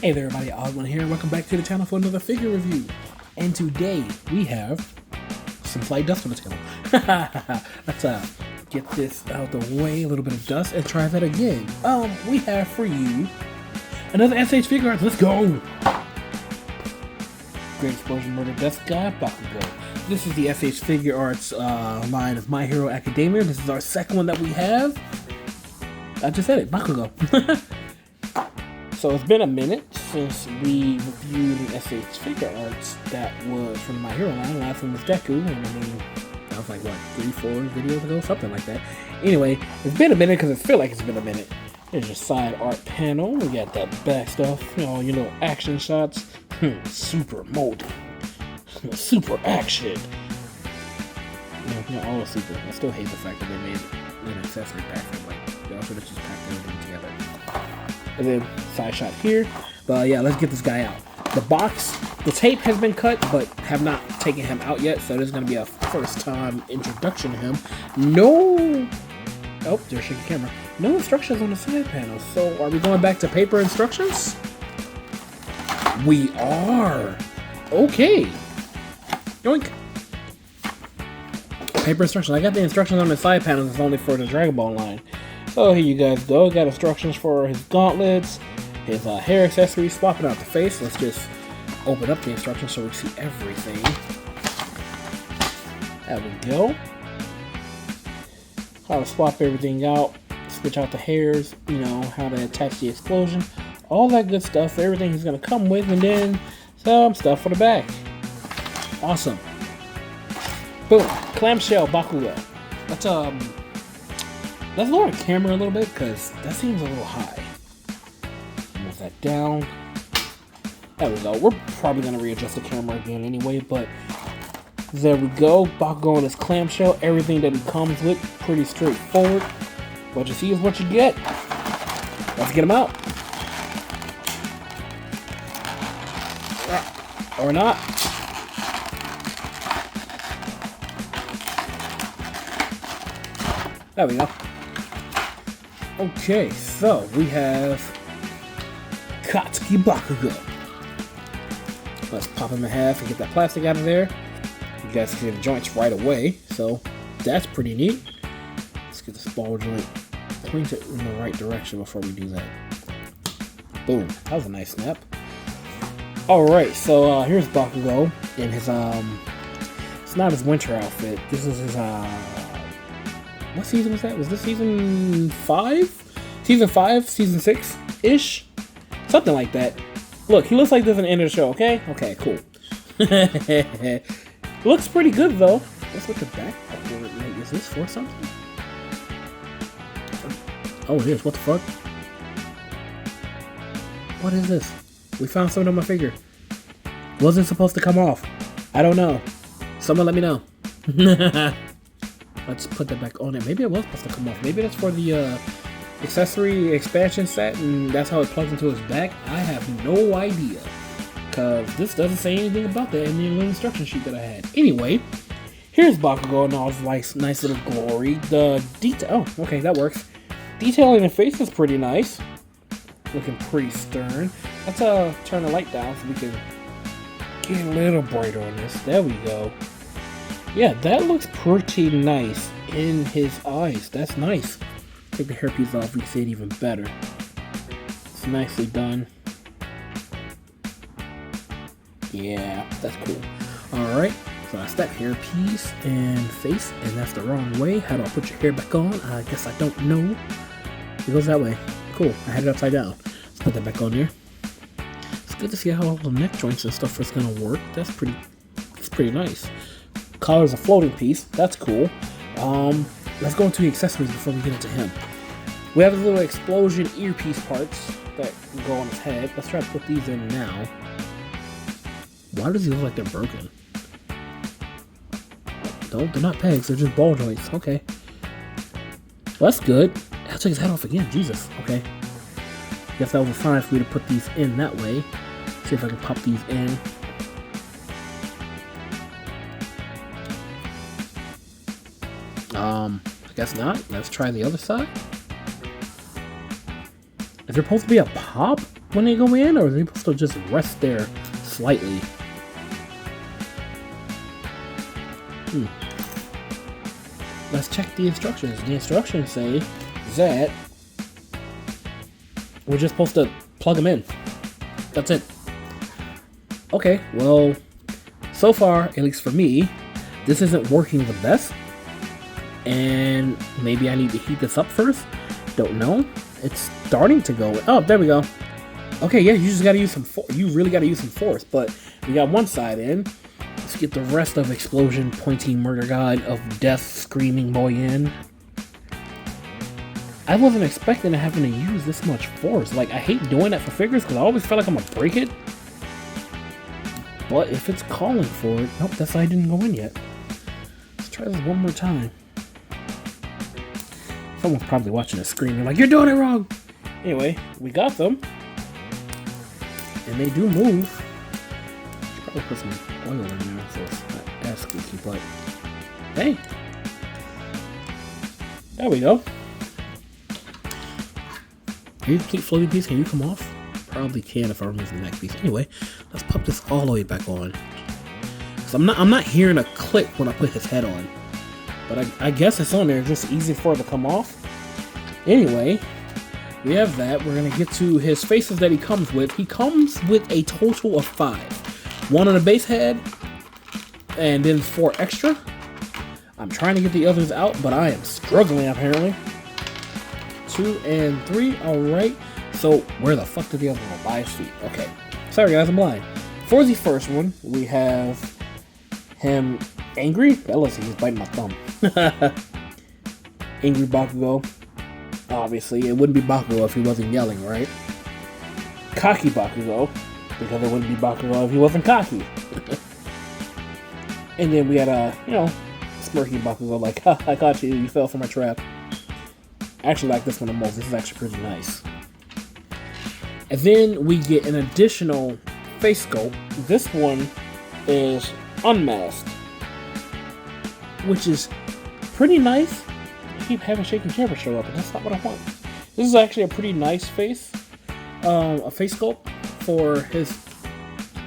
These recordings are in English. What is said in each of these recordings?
Hey there everybody, Oddones here, and welcome back to the channel for another figure review. And today we have some flight dust on the tail. Let's get this out of the way, a little bit of dust, and try that again. We have for you another S.H Figuarts. Let's go! Great Explosion Murder Death Guy Bakugo. This is the S.H Figuarts line of My Hero Academia. This is our second one that we have. I just said it, Bakugo. So it's been a minute since we reviewed an S.H Figuarts that was from the My Hero line. Last one was Deku, and I mean, that was like, what, 3-4 videos ago? Something like that. Anyway, it's been a minute because it feels like it's been a minute. There's your side art panel. We got that back stuff, you know, your little action shots. Super molding. Super action. Yeah, all super. I still hate the fact that they made an accessory pack for like, they also just packed everything together. And then side shot here. But yeah, let's get this guy out. The box, the tape has been cut, but have not taken him out yet. So this is going to be a first time introduction to him. No. Oh, there's shaky camera. No instructions on the side panel. So are we going back to paper instructions? We are. Okay. Yoink. Paper instructions. I got the instructions on the side panels. It's only for the Dragon Ball line. So here you guys go. Got instructions for his gauntlets, his hair accessories, swapping out the face. Let's just open up the instructions so we see everything. There we go. How to swap everything out, switch out the hairs, you know, how to attach the explosion, all that good stuff. Everything he's going to come with, and then some stuff for the back. Awesome. Boom. Clamshell Bakugo. Let's lower the camera a little bit because that seems a little high. Move that down. There we go. We're probably going to readjust the camera again anyway, but there we go. Bakugo on his clamshell. Everything that he comes with, pretty straightforward. What you see is what you get. Let's get him out. Or not. There we go. Okay, so we have Katsuki Bakugo. Let's pop him in half and get that plastic out of there. You guys can see the joints right away, so that's pretty neat. Let's get this ball joint pointed in the right direction before we do that. Boom, that was a nice snap. Alright, so here's Bakugo in his, it's not his winter outfit. This is his, what season was that? Was this season 5? Season 5? Season 6-ish? Something like that. Look, he looks like this in the end of the show, okay? Okay, cool. Looks pretty good, though. What's with the back? Is this for something? Oh, it is. What the fuck? What is this? We found something on my figure. Wasn't supposed to come off. I don't know. Someone let me know. Let's put that back on there. Maybe it was supposed to come off. Maybe that's for the accessory expansion set, and that's how it plugs into his back. I have no idea, because this doesn't say anything about that in the little instruction sheet that I had. Anyway, here's Bakugo in all his nice little glory. The detail. Oh, okay, that works. Detailing the face is pretty nice. Looking pretty stern. Let's turn the light down so we can get a little brighter on this. There we go. Yeah, that looks pretty nice in his eyes. That's nice. Take the hairpiece off, we can see it even better. It's nicely done. Yeah, that's cool. Alright, so that's that hairpiece and face, and that's the wrong way. How do I put your hair back on? I guess I don't know. It goes that way. Cool, I had it upside down. Let's put that back on there. It's good to see how all the neck joints and stuff is gonna work. That's pretty nice. Collar's a floating piece. That's cool. Let's go into the accessories before we get into him. We have the little explosion earpiece parts that go on his head. Let's try to put these in now. Why does he look like they're broken? No, they're not pegs. They're just ball joints. Okay. Well, that's good. I'll take his head off again. Jesus. Okay. Guess that was a sign for me to put these in that way. See if I can pop these in. I guess not. Let's try the other side. Is there supposed to be a pop? when they go in, or are they supposed to just rest there slightly? Let's check the instructions. The instructions say that we're just supposed to plug them in. That's it. Okay, well, so far, at least for me, this isn't working the best. And maybe I need to heat this up first. Don't know. It's starting to go. Oh, there we go. Okay, yeah, you just gotta use some force. You really gotta use some force. But we got one side in. Let's get the rest of Explosion, Pointy, Murder God of Death, Screaming Boy in. I wasn't expecting to having to use this much force. Like, I hate doing that for figures because I always feel like I'm gonna break it. But if it's calling for it... Nope, that side didn't go in yet. Let's try this one more time. Someone's probably watching this screaming like, you're doing it wrong! Anyway, we got them. And they do move. Should probably put some oil in there so it's not as squeaky, but... Hey! There we go. Are you complete floating piece? Can you come off? Probably can if I remove the neck piece. Anyway, let's pop this all the way back on. So I'm not hearing a click when I put his head on. But I guess it's on there. It's just easy for it to come off. Anyway, we have that. We're going to get to his faces that he comes with. He comes with a total of 5. 1 on the base head, and then 4 extra. I'm trying to get the others out, but I am struggling apparently. 2 and 3, alright. So, where the fuck did the other one go? By his feet. Okay. Sorry guys, I'm blind. For the first one, we have him angry. That looks like he's biting my thumb. Angry Bakugo. Obviously, it wouldn't be Bakugo if he wasn't yelling, right? Cocky Bakugo, because it wouldn't be Bakugo if he wasn't cocky. And then we had a, smirky Bakugo, like, ha, I got you, you fell for my trap. I actually like this one the most. This is actually pretty nice. And then we get an additional face sculpt. This one is unmasked, which is pretty nice. I keep having shaking camera show up, but that's not what I want. This is actually a pretty nice face, a face sculpt for his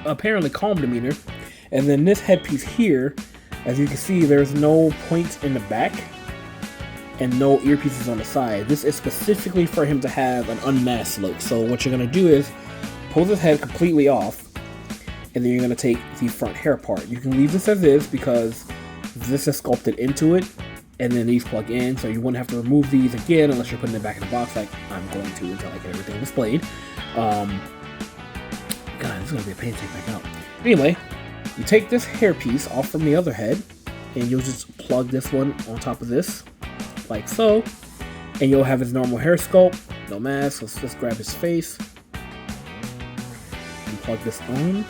apparently calm demeanor. And then this headpiece here, as you can see, there's no points in the back and no earpieces on the side. This is specifically for him to have an unmasked look. So what you're going to do is pull his head completely off, and then you're going to take the front hair part. You can leave this as is because this is sculpted into it, and then these plug in, so you wouldn't have to remove these again unless you're putting it back in the box like I'm going to until I get everything displayed. God, this is going to be a pain to take back out. Anyway, you take this hair piece off from the other head, and you'll just plug this one on top of this, like so, and you'll have his normal hair sculpt, no mask. Let's just grab his face and plug this on.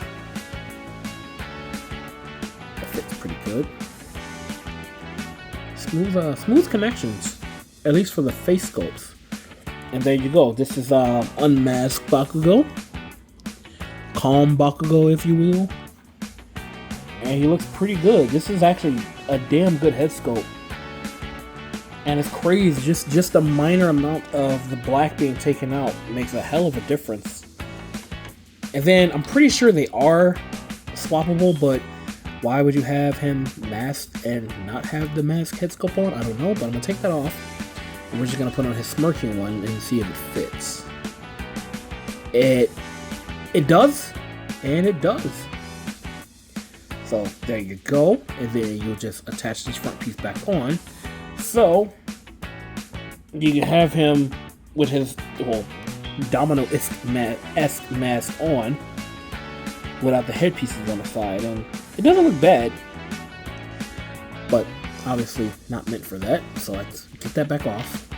That fits pretty good. Smooth connections, at least for the face sculpts. And there you go. This is unmasked Bakugo, calm Bakugo, if you will, and he looks pretty good. This is actually a damn good head sculpt. And it's crazy, just a minor amount of the black being taken out makes a hell of a difference. And then I'm pretty sure they are swappable, but why would you have him masked and not have the mask head sculpt on? I don't know, but I'm gonna take that off. And we're just gonna put on his smirking one and see if it fits. It does, and it does. So there you go, and then you'll just attach this front piece back on. So, you can have him with his, Domino-esque mask on without the headpieces on the side, and it doesn't look bad, but obviously not meant for that, so let's get that back off,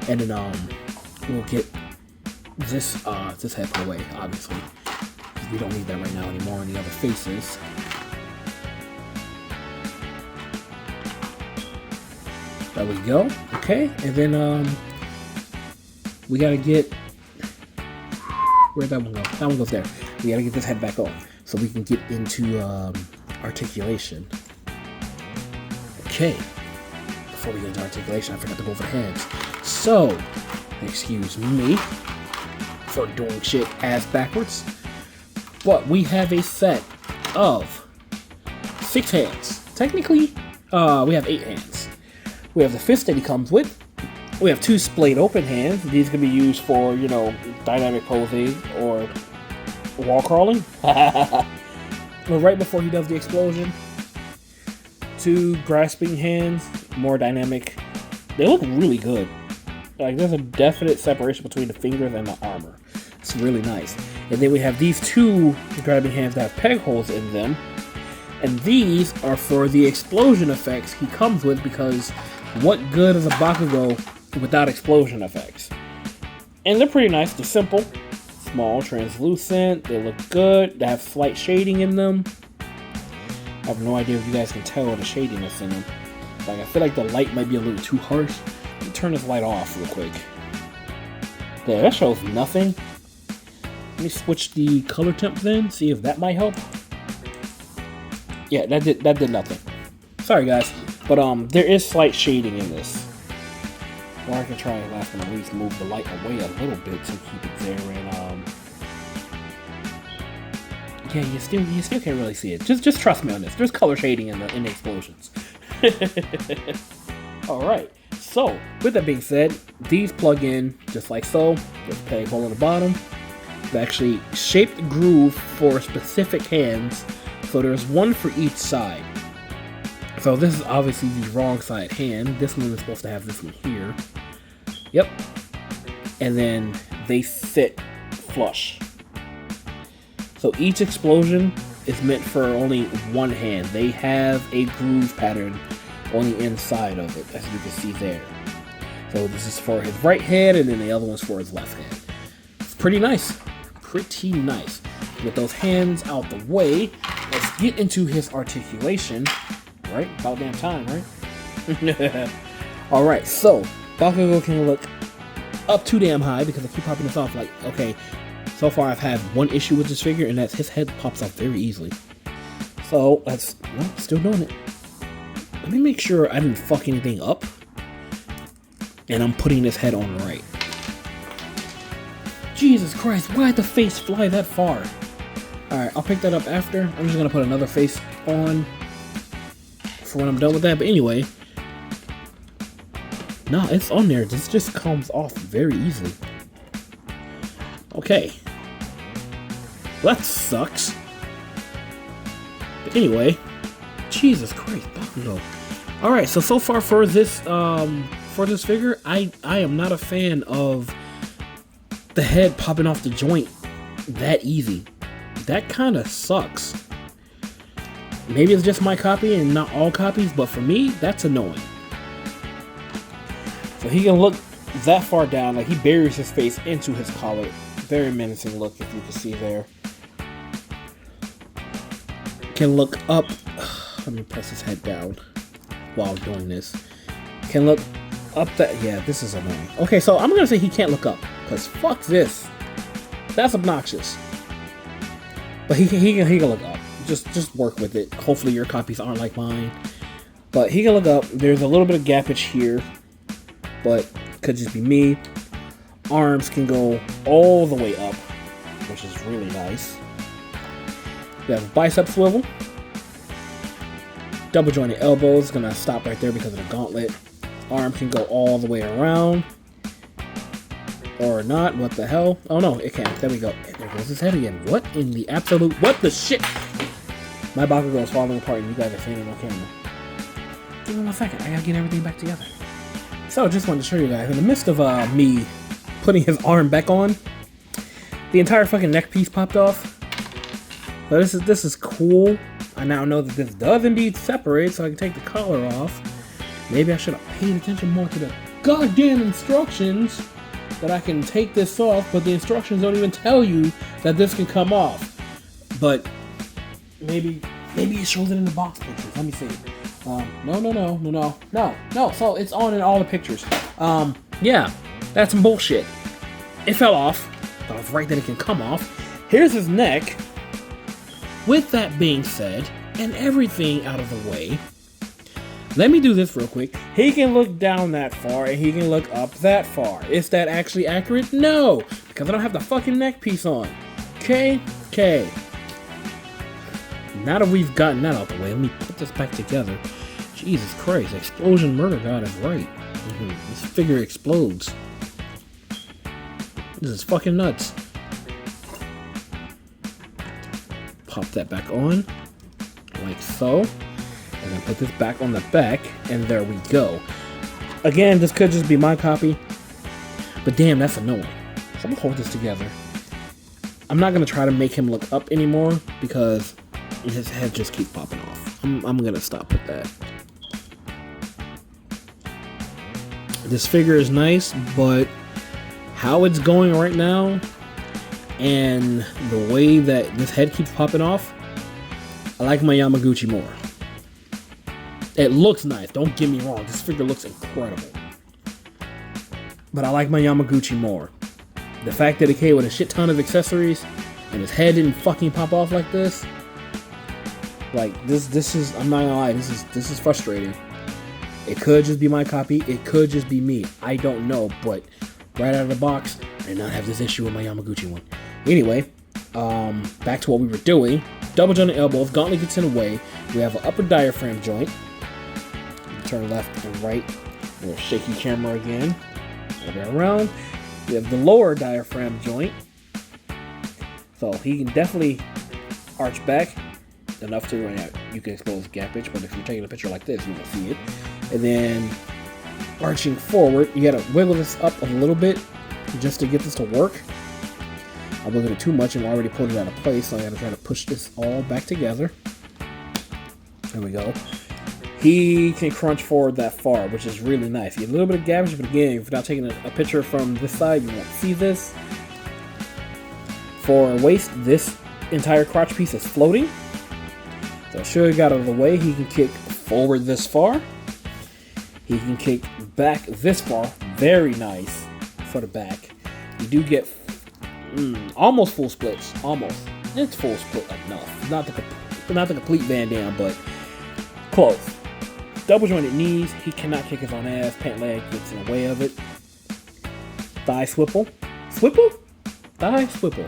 and then we'll get this head put away, obviously, because we don't need that right now anymore in the other faces. There we go. Okay, and then we gotta get, where'd that one go? That one goes there. We gotta get this head back on so we can get into articulation. Okay, before we get into articulation, I forgot to go over the heads. So, excuse me. for doing shit ass backwards. But we have a set of 6 hands. Technically, we have 8 hands. We have the fist that he comes with. We have 2 splayed open hands. These can be used for, you know, dynamic posing or wall crawling. But right before he does the explosion, 2 grasping hands, more dynamic. They look really good. Like, there's a definite separation between the fingers and the armor. It's really nice. And then we have these 2 grabbing hands that have peg holes in them. And these are for the explosion effects he comes with, because what good is a Bakugo without explosion effects? And they're pretty nice. They're simple, small, translucent. They look good. They have slight shading in them. I have no idea if you guys can tell the shadiness in them. Like, I feel like the light might be a little too harsh. Let me turn this light off real quick. There, that shows nothing. Let me switch the color temp then, see if that might help. Yeah, that did nothing. Sorry guys, but there is slight shading in this. Or I can try and last and at least move the light away a little bit to keep it there. And yeah, you still can't really see it. Just trust me on this. There's color shading in the explosions. All right. So with that being said, these plug in just like so. There's a peg hole in the bottom. They actually shaped the groove for specific hands. So there's one for each side. So this is obviously the wrong side hand. This one is supposed to have this one here. Yep. And then they sit flush. So each explosion is meant for only one hand. They have a groove pattern on the inside of it, as you can see there. So this is for his right hand, and then the other one's for his left hand. It's pretty nice. Pretty nice. With those hands out the way, let's get into his articulation. Right? About damn time, right? Alright, so Bakugo can look up too damn high, because I keep popping this off. Like, okay, so far I've had one issue with this figure, and that's his head pops up very easily. So that's still doing it. Let me make sure I didn't fuck anything up, and I'm putting this head on right. Jesus Christ, why'd the face fly that far? Alright, I'll pick that up after. I'm just gonna put another face on for when I'm done with that. But anyway, no, it's on there. This just comes off very easily. Okay. That sucks. But anyway, Jesus Christ, Bakugo. Alright, so far for this figure, I am not a fan of the head popping off the joint that easy. That kind of sucks. Maybe it's just my copy and not all copies, but for me, that's annoying. So he can look that far down, like he buries his face into his collar. Very menacing look, if you can see there. Can look up. Let me press his head down while doing this. Can look up that. Yeah, this is annoying. Okay, so I'm gonna say he can't look up, because fuck this. That's obnoxious. But he can look up. Just work with it. Hopefully your copies aren't like mine. But he can look up. There's a little bit of gappage here, but could just be me. Arms can go all the way up, which is really nice. We have a bicep swivel. Double jointed elbows. Gonna stop right there because of the gauntlet. Arm can go all the way around. Or not. What the hell? Oh no, it can't. There we go. There goes his head again. What in the absolute... What the shit? My Bakugo is falling apart and you guys are seeing it on camera. Give me 1 second. I gotta get everything back together. So, just wanted to show you guys. In the midst of me putting his arm back on, the entire fucking neck piece popped off. So this is cool. I now know that this does indeed separate, so I can take the collar off. Maybe I should have paid attention more to the goddamn instructions, that I can take this off, but the instructions don't even tell you that this can come off. But maybe it shows it in the box pictures. Let me see. No. So it's on in all the pictures. Yeah, that's some bullshit. It fell off, but I was right that it can come off. Here's his neck. With that being said, and everything out of the way, let me do this real quick. He can look down that far, and he can look up that far. Is that actually accurate? No, Because I don't have the fucking neck piece on. Okay? Okay. Now that we've gotten that out the way, let me put this back together. Jesus Christ, Explosion Murder God is right. This figure explodes. This is fucking nuts. Pop that back on, like so. And then put this back on the back, and there we go. Again, this could just be my copy, but damn, that's annoying. So I'm gonna hold this together. I'm not gonna try to make him look up anymore, because his head just keeps popping off. I'm gonna stop with that. This figure is nice, but how it's going right now and the way that this head keeps popping off, I like my Yamaguchi more. It looks nice, don't get me wrong, this figure looks incredible. But I like my Yamaguchi more. The fact that it came with a shit ton of accessories and his head didn't fucking pop off like this, like this is, I'm not gonna lie, this is frustrating. It could just be my copy, it could just be me, I don't know, but right out of the box, I did not have this issue with my Yamaguchi one. Anyway, back to what we were doing. Double jointed elbows, gauntlet gets in the way. We have an upper diaphragm joint. Turn left and right. We'll shaky camera again. Go around. We have the lower diaphragm joint. So he can definitely arch back enough to, you can expose gap pitch, but if you're taking a picture like this, you won't see it. And then arching forward, you gotta wiggle this up a little bit just to get this to work. I wiggled it too much and already pulled it out of place, so I gotta try to push this all back together. There we go. He can crunch forward that far, which is really nice. You get a little bit of gappage, but again, if you're not taking a picture from this side, you won't see this. For waist, this entire crotch piece is floating. So Sugar got out of the way. He can kick forward this far. He can kick back this far. Very nice for the back. You do get almost full splits. Almost. It's full split enough. Not the complete Van Damme, but close. Double jointed knees. He cannot kick his own ass. Pant leg gets in the way of it. Thigh swivel. Swivel? Thigh swivel.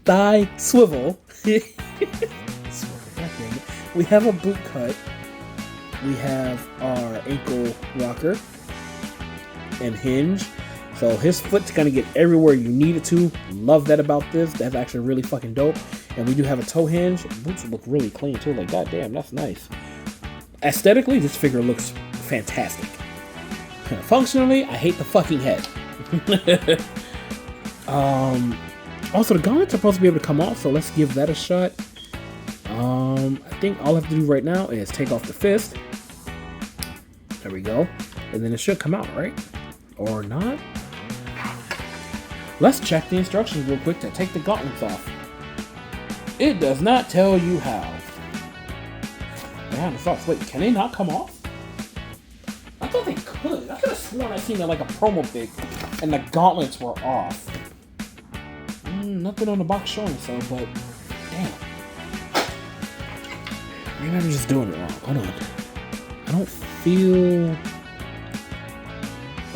Thigh swivel. We have a boot cut. We have our ankle rocker and hinge. So his foot's gonna get everywhere you need it to. Love that about this. That's actually really fucking dope. And we do have a toe hinge. Boots look really clean too. Like, goddamn, that's nice. Aesthetically, this figure looks fantastic. Functionally, I hate the fucking head. Also, the gauntlets are supposed to be able to come off, so let's give that a shot. I think all I have to do right now is take off the fist. There we go. And then it should come out, right? Or not? Let's check the instructions real quick to take the gauntlets off. It does not tell you how. Damn, thoughts. Wait, can they not come off? I thought they could. I could have sworn I seen like a promo pic and the gauntlets were off. Nothing on the box showing so, but damn. Maybe I'm just doing it wrong. Hold on. I don't feel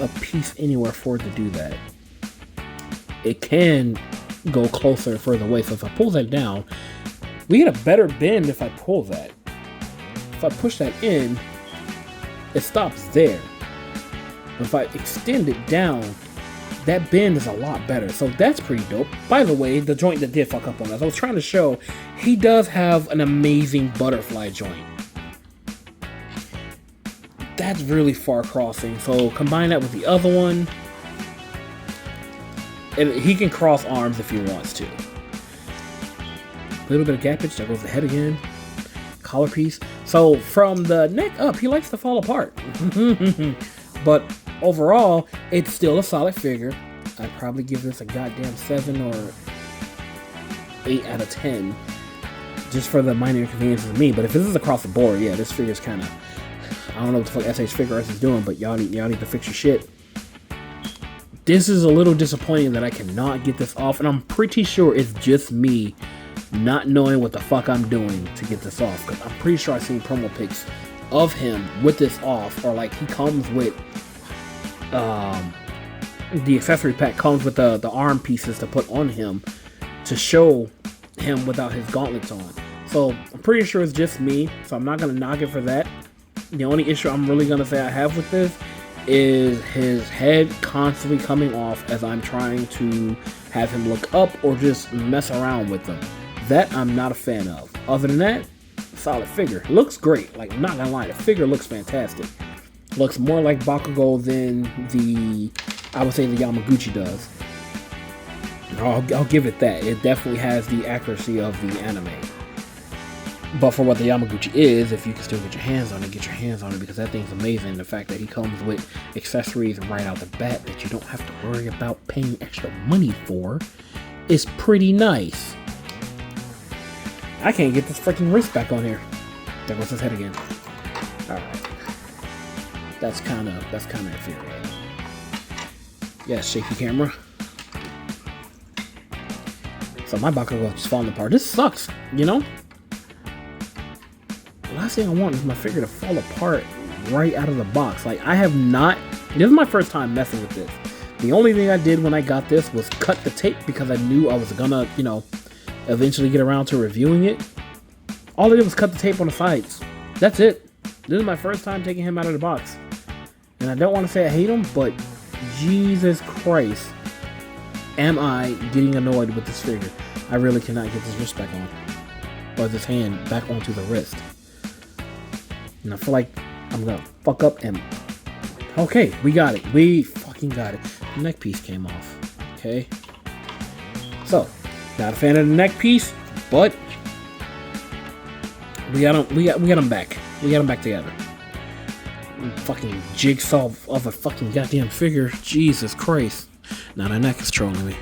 a piece anywhere for it to do that. It can go closer and further away. So if I pull that down, we get a better bend if I pull that. If I push that in, it stops there. If I extend it down, that bend is a lot better. So that's pretty dope. By the way, the joint that did fuck up on us, I was trying to show, he does have an amazing butterfly joint. That's really far crossing. So combine that with the other one. And he can cross arms if he wants to. A little bit of gappage. There goes the head again. Collar piece. So from the neck up, he likes to fall apart. But overall, it's still a solid figure. I'd probably give this a goddamn 7 or 8 out of 10. Just for the minor inconveniences of me. But if this is across the board, yeah, this figure's kind of... I don't know what the fuck S.H Figuarts is doing, but y'all need to fix your shit. This is a little disappointing that I cannot get this off, and I'm pretty sure it's just me not knowing what the fuck I'm doing to get this off, because I'm pretty sure I've seen promo pics of him with this off, or like he comes with the accessory pack comes with the arm pieces to put on him to show him without his gauntlets on. So I'm pretty sure it's just me, so I'm not gonna knock it for that. The only issue I'm really gonna say I have with this is his head constantly coming off as I'm trying to have him look up or just mess around with them. That I'm not a fan of. Other than that, solid figure. Looks great. Like, I'm not gonna lie, the figure looks fantastic. Looks more like Bakugo than I would say the Yamaguchi does. I'll give it that. It definitely has the accuracy of the anime. But for what the Yamaguchi is, if you can still get your hands on it, get your hands on it, because that thing's amazing. The fact that he comes with accessories right out the bat that you don't have to worry about paying extra money for is pretty nice. I can't get this freaking wrist back on here. There goes his head again. Alright. That's kind of infuriating. Yes, shaky camera. So my Bakugo just falling apart. This sucks, you know? The last thing I want is my figure to fall apart right out of the box. Like, I have not... This is my first time messing with this. The only thing I did when I got this was cut the tape because I knew I was gonna, you know, eventually get around to reviewing it. All I did was cut the tape on the sides. That's it. This is my first time taking him out of the box. And I don't want to say I hate him, but Jesus Christ, am I getting annoyed with this figure. I really cannot get this wrist back on. Or this hand back onto the wrist. And I feel like I'm gonna fuck up and... Okay, we got it. We fucking got it. The neck piece came off. Okay. So, not a fan of the neck piece, but we got him back. We got him back together. Fucking jigsaw of a fucking goddamn figure. Jesus Christ. Now the neck is trolling me.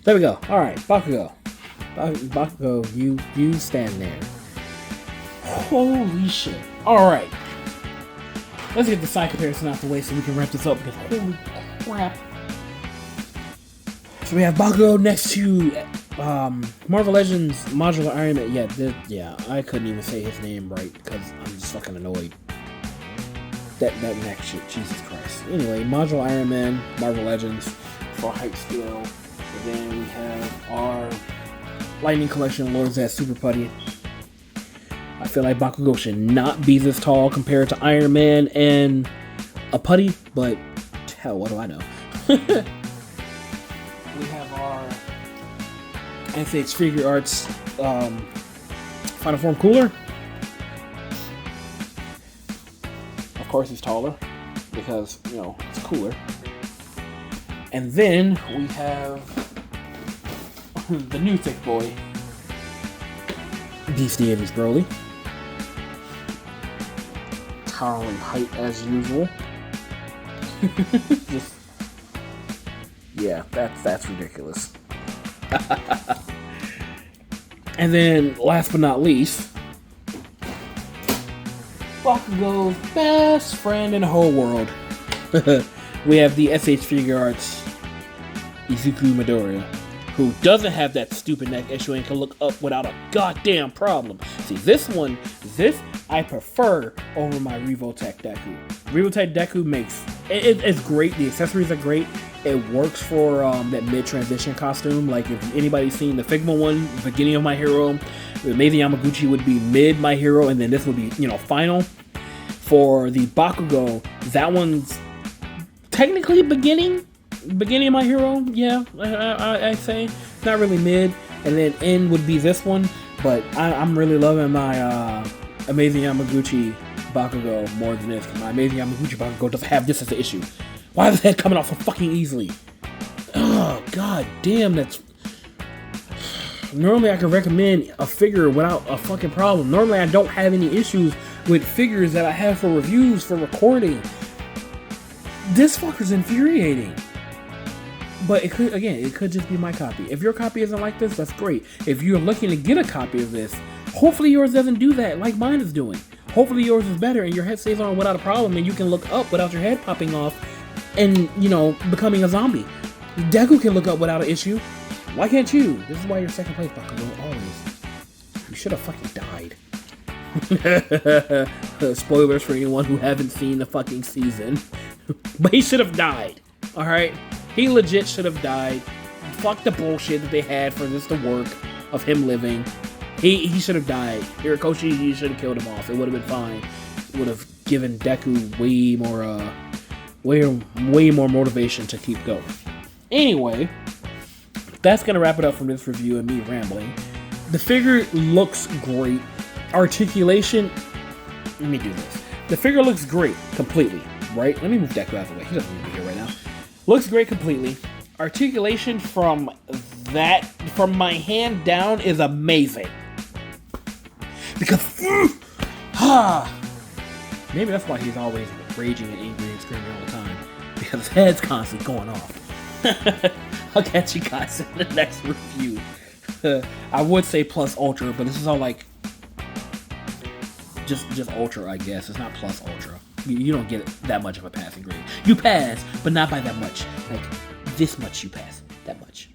There we go. Alright, Bakugo. Bakugo, you stand there. Holy shit. Alright. Let's get the side comparison out the way so we can wrap this up, because holy crap. So we have Bakugo next to Marvel Legends Modular Iron Man. Yeah, I couldn't even say his name right because I'm just fucking annoyed. That neck shit, Jesus Christ. Anyway, Modular Iron Man, Marvel Legends for height scale. And then we have our Lightning Collection Lord Zed Super Putty. I feel like Bakugo should not be this tall compared to Iron Man and a putty, but hell, what do I know? We have our S.H Figuarts Final Form Cooler. Of course he's taller, because, you know, it's cooler. And then we have the new thick boy, Beast Deities Broly. Towering height as usual. Just, yeah, that's ridiculous. And then, last but not least, Bakugo's best friend in the whole world. We have the S.H Figuarts Izuku Midoriya, who doesn't have that stupid neck issue and can look up without a goddamn problem. See, this I prefer over my Revotech Deku. Revotech Deku it's great. The accessories are great. It works for that mid-transition costume. Like, if anybody's seen the Figma one, beginning of My Hero, the Amazing Yamaguchi would be mid My Hero, and then this would be, you know, final. For the Bakugo, that one's technically beginning of My Hero. Yeah, I say not really mid, and then end would be this one. But I'm really loving my Amazing Yamaguchi Bakugo more than this. My Amazing Yamaguchi Bakugo doesn't have this as an issue. Why is his head coming off so fucking easily? Oh, god damn, that's... Normally I could recommend a figure without a fucking problem. Normally I don't have any issues with figures that I have for reviews, for recording. This fucker's infuriating. But it could just be my copy. If your copy isn't like this, that's great. If you're looking to get a copy of this, hopefully yours doesn't do that like mine is doing. Hopefully yours is better and your head stays on without a problem and you can look up without your head popping off and, you know, becoming a zombie. Deku can look up without an issue. Why can't you? This is why you're second place, Bakugo, always. You should have fucking died. Spoilers for anyone who haven't seen the fucking season. But he should have died. Alright? He legit should have died. Fuck the bullshit that they had for this to work of him living. He should have died. Hirikoshi, you should have killed him off. It would have been fine. It would have given Deku way more motivation to keep going. Anyway, that's gonna wrap it up from this review and me rambling. The figure looks great. Articulation. Let me do this. The figure looks great completely, right? Let me move Deku out of the way. He doesn't need to be here right now. Looks great completely. Articulation from my hand down is amazing. Because maybe that's why he's always raging and angry and screaming all the time. Because his head's constantly going off. I'll catch you guys in the next review. I would say plus ultra, but this is all like just ultra, I guess. It's not plus ultra. You don't get that much of a passing grade. You pass, but not by that much. Like this much you pass. That much.